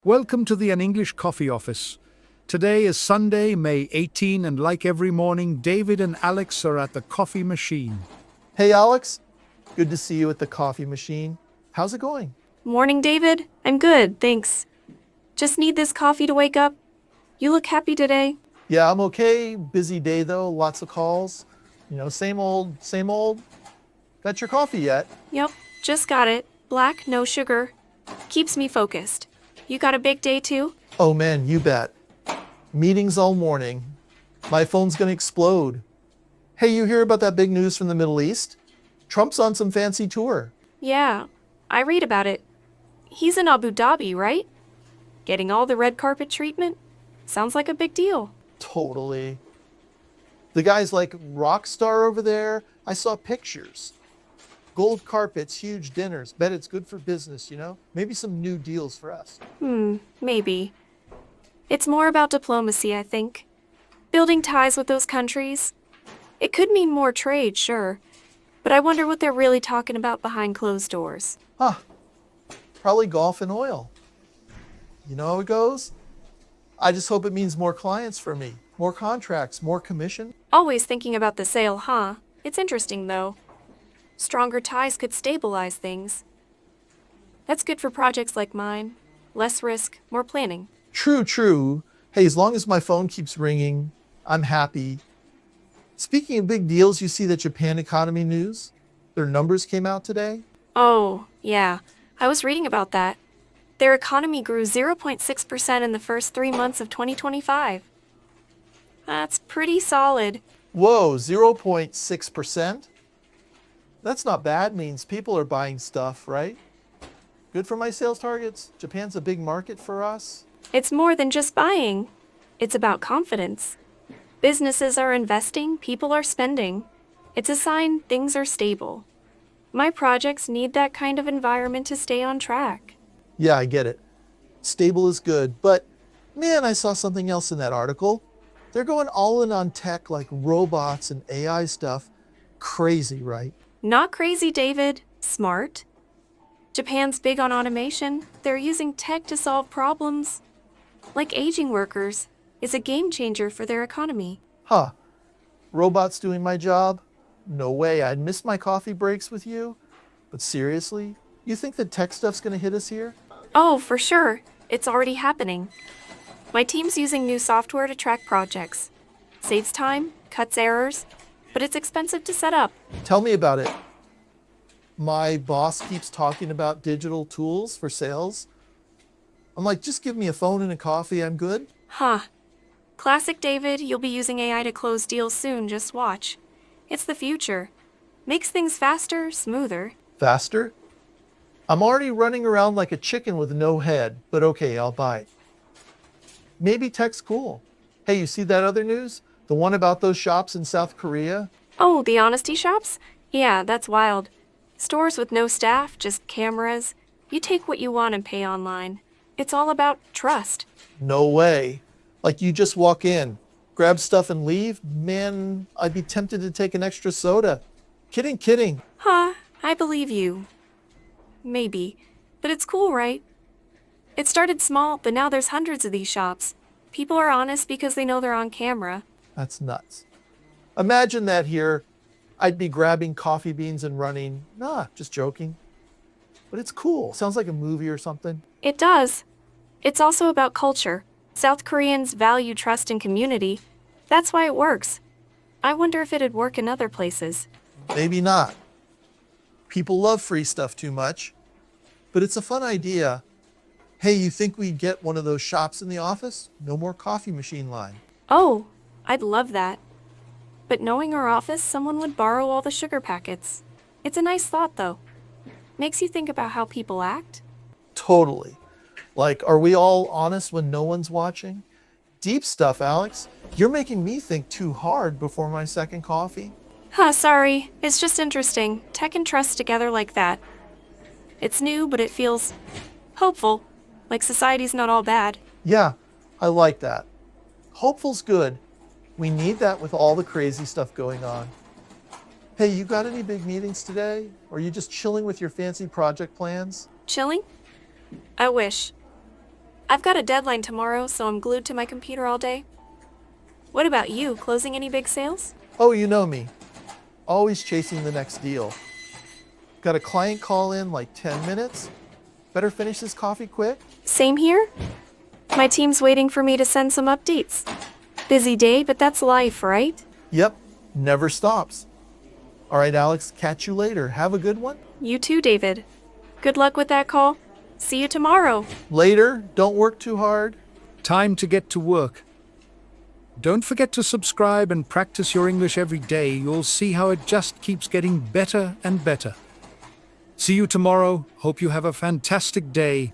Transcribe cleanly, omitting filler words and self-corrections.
Welcome to the An English Coffee Office. Today is Sunday, May 18, and like every morning, David and Alex are at the coffee machine. Hey, Alex. Good to see you at the coffee machine. How's it going? Morning, David. I'm good, thanks. Just need this coffee to wake up. You look happy today. Yeah, I'm okay. Busy day, though. Lots of calls. Same old, same old. Got your coffee yet? Yep, just got it. Black, no sugar. Keeps me focused. You got a big day too? Oh, man, you bet. Meetings all morning. My phone's gonna explode. Hey, you hear about that big news from the Middle East? Trump's on some fancy tour. Yeah, I read about it. He's in Abu Dhabi, right? Getting all the red carpet treatment? Sounds like a big deal. Totally. The guy's like rock star over there. I saw pictures. Gold carpets, huge dinners. Bet it's good for business, Maybe some new deals for us. Maybe. It's more about diplomacy, I think. Building ties with those countries. It could mean more trade, sure. But I wonder what they're really talking about behind closed doors. Probably golf and oil. You know how it goes? I just hope it means more clients for me. More contracts, more commission. Always thinking about the sale, huh? It's interesting, though. Stronger ties could stabilize things. That's good for projects like mine. Less risk, more planning. True. Hey, as long as my phone keeps ringing, I'm happy. Speaking of big deals, you see the Japan economy news? Their numbers came out today? Oh, yeah. I was reading about that. Their economy grew 0.6% in the first 3 months of 2025. That's pretty solid. Whoa, 0.6%? That's not bad. Means people are buying stuff, right? Good for my sales targets. Japan's a big market for us. It's more than just buying. It's about confidence. Businesses are investing, people are spending. It's a sign things are stable. My projects need that kind of environment to stay on track. Yeah, I get it. Stable is good, but man, I saw something else in that article. They're going all in on tech like robots and AI stuff. Crazy, right? Not crazy, David. Smart. Japan's big on automation. They're using tech to solve problems. Like aging workers. It's a game changer for their economy. Robots doing my job? No way, I'd miss my coffee breaks with you. But seriously, you think the tech stuff's gonna hit us here? Oh, for sure. It's already happening. My team's using new software to track projects. Saves time, cuts errors, but it's expensive to set up. Tell me about it. My boss keeps talking about digital tools for sales. I'm like, just give me a phone and a coffee, I'm good. Classic David, you'll be using AI to close deals soon, just watch. It's the future. Makes things faster, smoother. Faster? I'm already running around like a chicken with no head, but okay, I'll buy it. Maybe tech's cool. Hey, you see that other news? The one about those shops in South Korea? Oh, the honesty shops? Yeah, that's wild. Stores with no staff, just cameras. You take what you want and pay online. It's all about trust. No way. Like you just walk in, grab stuff and leave? Man, I'd be tempted to take an extra soda. Kidding. I believe you. Maybe. But it's cool, right? It started small, but now there's hundreds of these shops. People are honest because they know they're on camera. That's nuts. Imagine that here. I'd be grabbing coffee beans and running. Nah, just joking. But it's cool. Sounds like a movie or something. It does. It's also about culture. South Koreans value trust and community. That's why it works. I wonder if it'd work in other places. Maybe not. People love free stuff too much. But it's a fun idea. Hey, you think we'd get one of those shops in the office? No more coffee machine line. Oh, I'd love that. But knowing our office, someone would borrow all the sugar packets. It's a nice thought, though. Makes you think about how people act. Totally. Like, are we all honest when no one's watching? Deep stuff, Alex. You're making me think too hard before my second coffee. Sorry. It's just interesting. Tech and trust together like that. It's new, but it feels hopeful. Like society's not all bad. Yeah, I like that. Hopeful's good. We need that with all the crazy stuff going on. Hey, you got any big meetings today? Or are you just chilling with your fancy project plans? Chilling? I wish. I've got a deadline tomorrow, so I'm glued to my computer all day. What about you? Closing any big sales? Oh, you know me. Always chasing the next deal. Got a client call in like 10 minutes? Better finish this coffee quick? Same here. My team's waiting for me to send some updates. Busy day, but that's life, right? Yep, never stops. All right, Alex, catch you later. Have a good one. You too, David. Good luck with that call. See you tomorrow. Later, don't work too hard. Time to get to work. Don't forget to subscribe and practice your English every day. You'll see how it just keeps getting better and better. See you tomorrow. Hope you have a fantastic day.